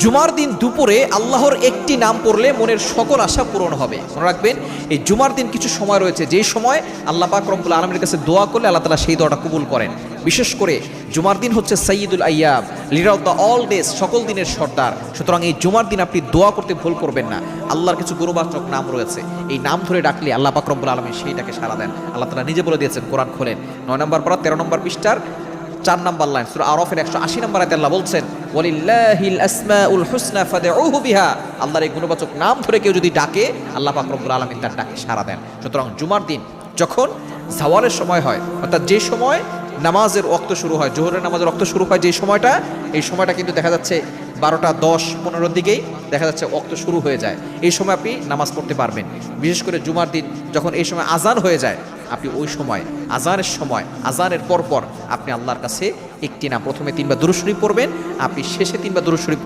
জুমার দিন দুপুরে আল্লাহর একটি নাম পড়লে মনের সকল আশা পূরণ হবে। মনে রাখবেন, এই জুমার দিন কিছু সময় রয়েছে যেই সময় আল্লাহ পাক রব্বুল আলামিনের কাছে দোয়া করলে আল্লাহ তাআলা সেই দোয়াটা কবুল করেন। বিশেষ করে জুমার দিন হচ্ছে সাইয়্যিদুল আইয়াম, leader of the all days, সকল দিনের সর্দার। সুতরাং এই জুমার দিন আপনি দোয়া করতে ভুল করবেন না। আল্লাহর কিছু গুণবাচক নাম রয়েছে, এই নাম ধরে ডাকলে আল্লাহ পাক রব্বুল আলামিন সেইটাকে সাড়া দেন। আল্লাহ তাআলা নিজে বলে দিয়েছেন, কোরআন খোলেন 9 নম্বর পারা 13 নম্বর পৃষ্ঠার 4 নম্বর লাইন, সূরা আরাফের 180 নম্বর আয়াতে আল্লাহ বলছেন, ওয়ালিল্লাহিল আসমাউল হুসনা ফাদউহু বিহা। আল্লাহর এই গুণবাচক নাম ধরে কেউ যদি ডাকে আল্লাহ পাক রব্বুল আলামিন তার ডাকে সাড়া দেন। সুতরাং জুমার দিন যখন জাওয়ালের সময় হয়, অর্থাৎ যে সময় নামাজের ওয়াক্ত শুরু হয়, জোহরের নামাজের ওয়াক্ত শুরু হয় যে সময়টা, এই সময়টা কিন্তু দেখা যাচ্ছে 12টা 10-15 দিকেই দেখা যাচ্ছে ওয়াক্ত শুরু হয়ে যায়। এই সময় আপনি নামাজ পড়তে পারবেন। বিশেষ করে জুমার দিন যখন এই সময় আজান হয়ে যায়, আপনি ওই সময় আজানের পর আপনি আল্লাহর কাছে একটি না, প্রথমে 3 বার দুরূদ শরীফ পড়বেন, আপনি শেষে 3 বার দুরূদ শরীফ